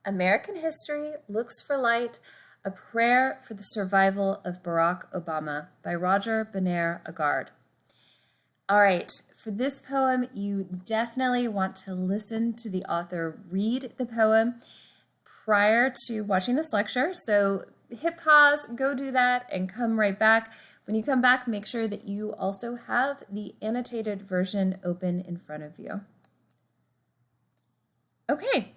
American History Looks for Light, A Prayer for the Survival of Barack Obama by Roger Benair Agard. All right, for this poem, you definitely want to listen to the author read the poem prior to watching this lecture. So hit pause, go do that, and come right back. When you come back, make sure that you also have the annotated version open in front of you. Okay.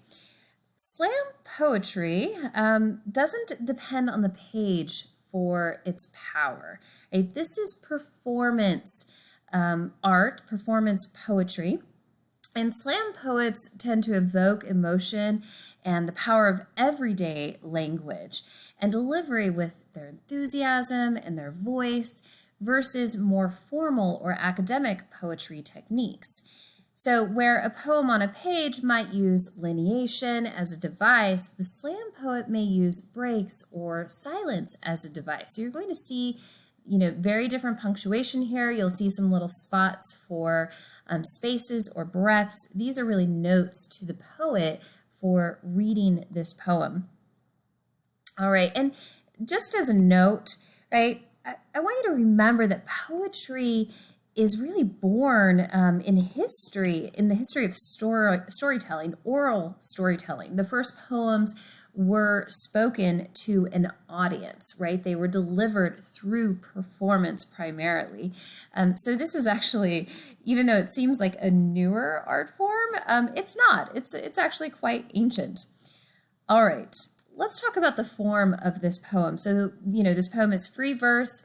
Slam poetry doesn't depend on the page for its power. Right? This is performance art, performance poetry. And slam poets tend to evoke emotion and the power of everyday language and delivery with their enthusiasm and their voice versus more formal or academic poetry techniques. So where a poem on a page might use lineation as a device, the slam poet may use breaks or silence as a device. So you're going to see, very different punctuation here. You'll see some little spots for spaces or breaths. These are really notes to the poet for reading this poem. All right, and just as a note, right, I want you to remember that poetry is really born in the history of storytelling, oral storytelling. The first poems were spoken to an audience, right? They were delivered through performance primarily. So this is actually, even though it seems like a newer art form, it's not. It's actually quite ancient. All right, let's talk about the form of this poem. So, this poem is free verse.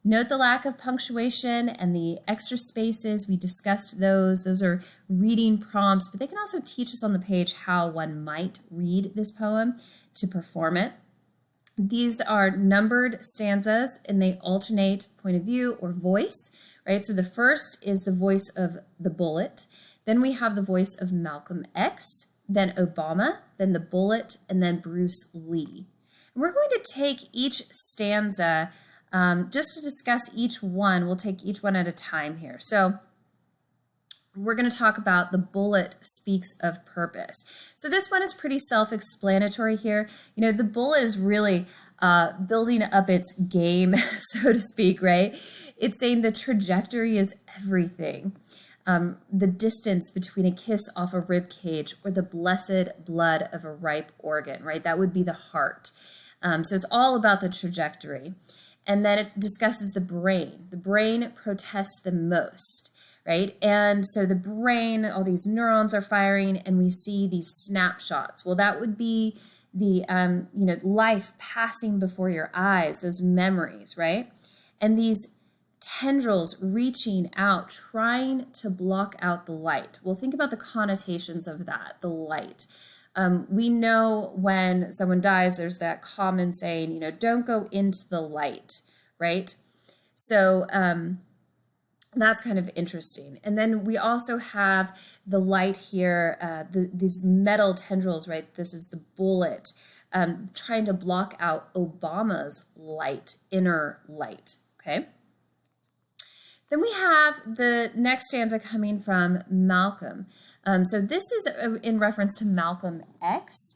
Note the lack of punctuation and the extra spaces. We discussed those. Those are reading prompts, but they can also teach us on the page how one might read this poem to perform it. These are numbered stanzas and they alternate point of view or voice, right? So the first is the voice of the bullet. Then we have the voice of Malcolm X, then Obama, then the bullet, and then Bruce Lee. And we're going to take each stanza just to discuss each one. We'll take each one at a time here. So we're going to talk about the bullet speaks of purpose. So this one is pretty self-explanatory here. The bullet is really building up its game, so to speak, right? It's saying the trajectory is everything. The distance between a kiss off a rib cage or the blessed blood of a ripe organ, right? That would be the heart. So it's all about the trajectory. And then it discusses the brain. The brain protests the most, right? And so the brain, all these neurons are firing and we see these snapshots. Well, that would be the, life passing before your eyes, those memories, right? And these tendrils reaching out, trying to block out the light. Well, think about the connotations of that, the light. We know when someone dies, there's that common saying, don't go into the light, right? So that's kind of interesting. And then we also have the light here, these metal tendrils, right? This is the bullet trying to block out Obama's light, inner light, okay? Then we have the next stanza coming from Malcolm. So this is in reference to Malcolm X.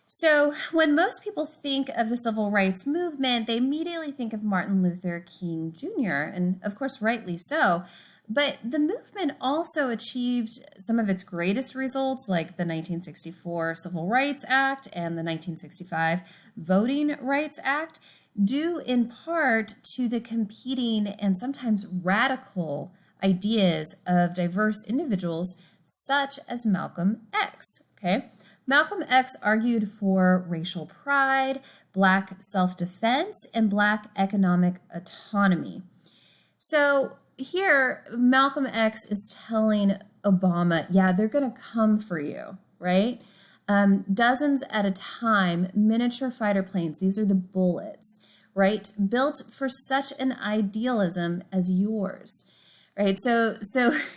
So when most people think of the civil rights movement, they immediately think of Martin Luther King Jr., and of course, rightly so. But the movement also achieved some of its greatest results, like the 1964 Civil Rights Act and the 1965 Voting Rights Act, due in part to the competing and sometimes radical ideas of diverse individuals such as Malcolm X, okay? Malcolm X argued for racial pride, Black self-defense, and Black economic autonomy. So here, Malcolm X is telling Obama, yeah, they're going to come for you, right? Dozens at a time, miniature fighter planes, these are the bullets, right? Built for such an idealism as yours, right? So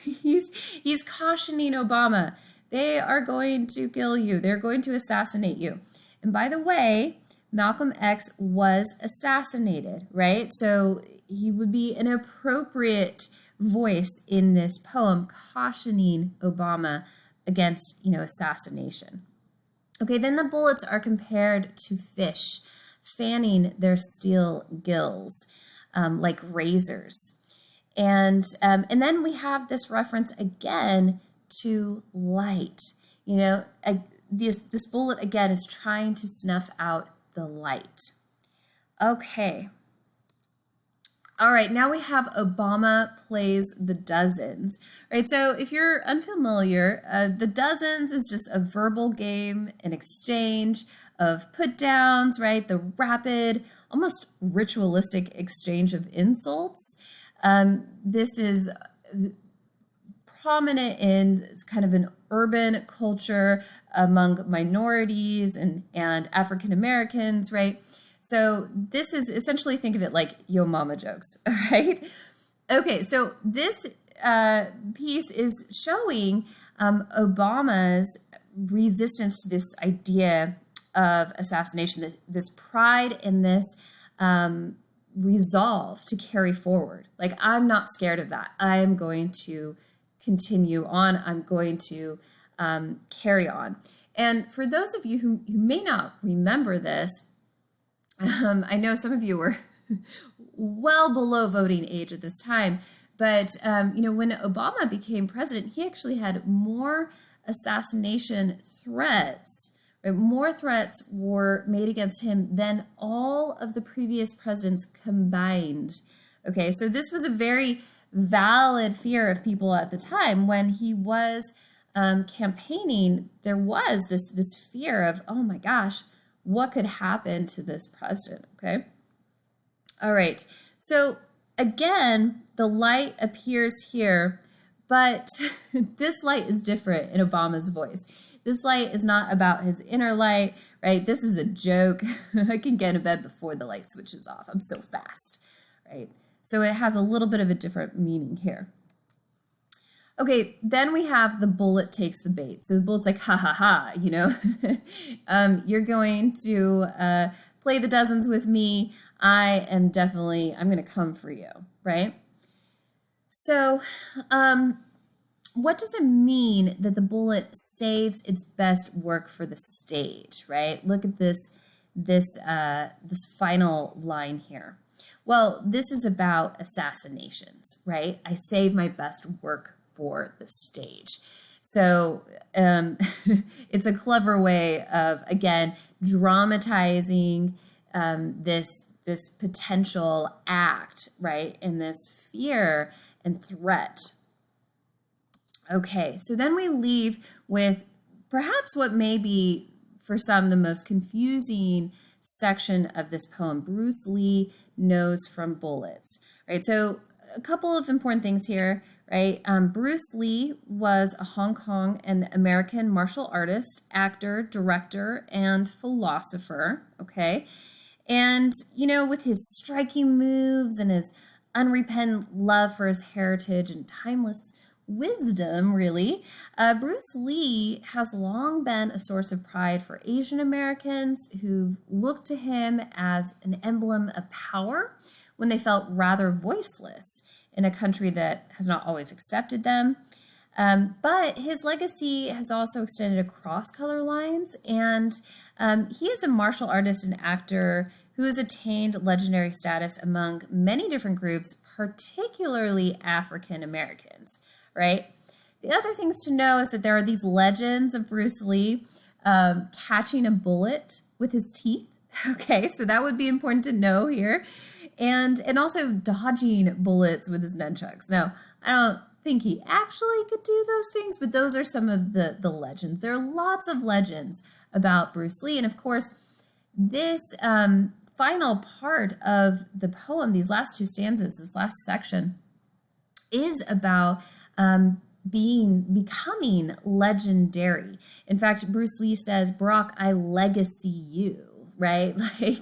he's cautioning Obama, they are going to kill you. They're going to assassinate you. And by the way, Malcolm X was assassinated, right? So he would be an appropriate voice in this poem cautioning Obama against, assassination. Okay, then the bullets are compared to fish, fanning their steel gills like razors. And then we have this reference again to light. You know, this bullet again is trying to snuff out the light. Okay. All right, now we have Obama plays the dozens. Right, so if you're unfamiliar, the dozens is just a verbal game, an exchange of put downs, right? The rapid, almost ritualistic exchange of insults. This is prominent in kind of an urban culture among minorities and African Americans, right? So this is essentially, think of it like yo mama jokes, all right? Okay, so this piece is showing Obama's resistance to this idea of assassination, this pride and this resolve to carry forward. Like, I'm not scared of that. I'm going to continue on. I'm going to carry on. And for those of you who may not remember this, I know some of you were well below voting age at this time, but when Obama became president, he actually had more assassination threats. Right? More threats were made against him than all of the previous presidents combined. Okay, so this was a very valid fear of people at the time. When he was campaigning, there was this fear of, oh my gosh, what could happen to this president, okay? All right, so again, the light appears here, but this light is different in Obama's voice. This light is not about his inner light, right? This is a joke. I can get in bed before the light switches off. I'm so fast, right? So it has a little bit of a different meaning here. Okay, then we have the bullet takes the bait. So the bullet's like, ha ha ha, you know, you're going to play the dozens with me. I'm going to come for you, right? So what does it mean that the bullet saves its best work for the stage, right? Look at this final line here. Well, this is about assassinations, right? I save my best work for the stage. So it's a clever way of, again, dramatizing this potential act, right? And this fear and threat. Okay, so then we leave with perhaps what may be, for some, the most confusing section of this poem. Bruce Lee knows from bullets, right? So a couple of important things here, right? Bruce Lee was a Hong Kong and American martial artist, actor, director, and philosopher, okay? And, with his striking moves and his unrepentant love for his heritage and timeless wisdom, really, Bruce Lee has long been a source of pride for Asian Americans who've looked to him as an emblem of power when they felt rather voiceless in a country that has not always accepted them. But his legacy has also extended across color lines, and he is a martial artist and actor who has attained legendary status among many different groups, particularly African Americans, right? The other things to know is that there are these legends of Bruce Lee catching a bullet with his teeth. Okay, so that would be important to know here. And also dodging bullets with his nunchucks. Now, I don't think he actually could do those things, but those are some of the legends. There are lots of legends about Bruce Lee. And of course, this final part of the poem, these last two stanzas, this last section, is about becoming legendary. In fact, Bruce Lee says, Barak, I legacy you. Right? Like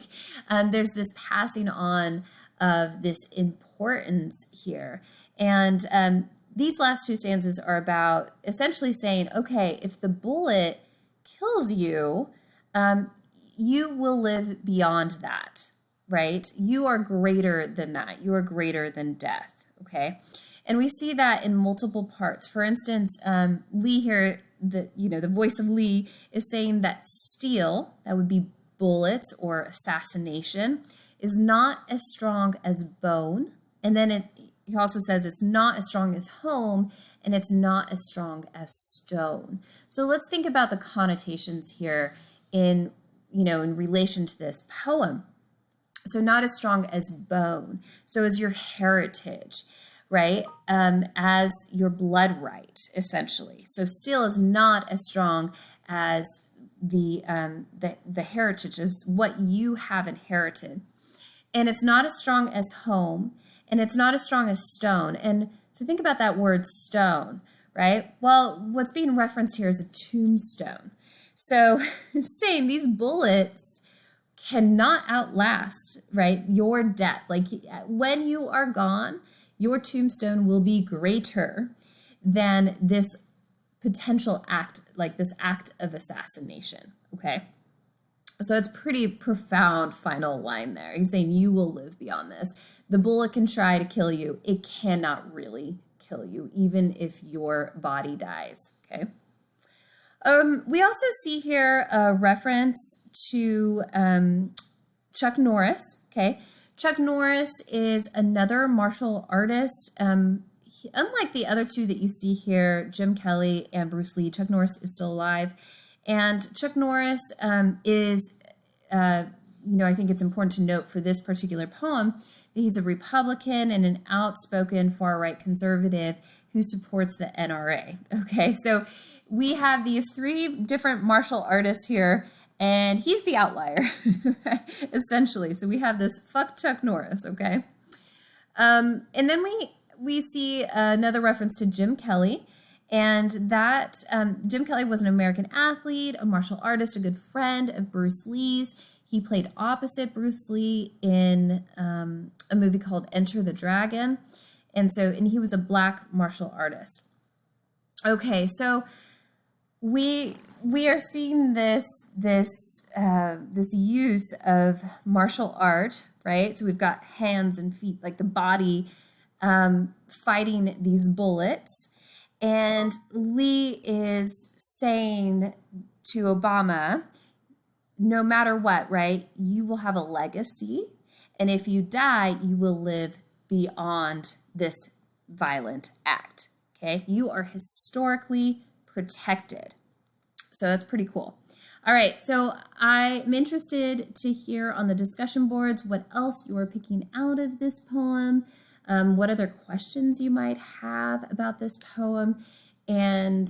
there's this passing on of this importance here. And these last two stanzas are about essentially saying, okay, if the bullet kills you, you will live beyond that, right? You are greater than that. You are greater than death, okay? And we see that in multiple parts. For instance, Lee here the voice of Lee is saying that steel, that would be bullets or assassination, is not as strong as bone. And then he also says it's not as strong as home, and it's not as strong as stone. So let's think about the connotations here in relation to this poem. So not as strong as bone. So as your heritage, right? As your blood right, essentially. So steel is not as strong as the heritage, is what you have inherited. And it's not as strong as home, and it's not as strong as stone. And so think about that word stone, right? Well, what's being referenced here is a tombstone. So saying these bullets cannot outlast, right, your death. Like when you are gone, your tombstone will be greater than this potential act, like this act of assassination, okay? So it's pretty profound final line there. He's saying you will live beyond this. The bullet can try to kill you. It cannot really kill you, even if your body dies, okay? We also see here a reference to Chuck Norris, okay? Chuck Norris is another martial artist. Unlike the other two that you see here, Jim Kelly and Bruce Lee, Chuck Norris is still alive. And Chuck Norris is, I think it's important to note for this particular poem that he's a Republican and an outspoken far-right conservative who supports the NRA, okay? So we have these three different martial artists here, and he's the outlier, essentially. So we have this fuck Chuck Norris, okay? And then we see another reference to Jim Kelly, and that Jim Kelly was an American athlete, a martial artist, a good friend of Bruce Lee's. He played opposite Bruce Lee in a movie called Enter the Dragon, and he was a black martial artist. Okay, so we are seeing this use of martial art, right? So we've got hands and feet, like the body, fighting these bullets. And Lee is saying to Obama, no matter what, right, you will have a legacy. And if you die, you will live beyond this violent act, okay? You are historically protected. So that's pretty cool. All right, so I'm interested to hear on the discussion boards what else you are picking out of this poem, what other questions you might have about this poem, and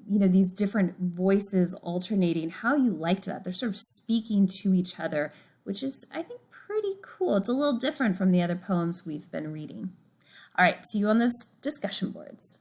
these different voices alternating, how you liked that. They're sort of speaking to each other, which is, I think, pretty cool. It's a little different from the other poems we've been reading. All right, see you on those discussion boards.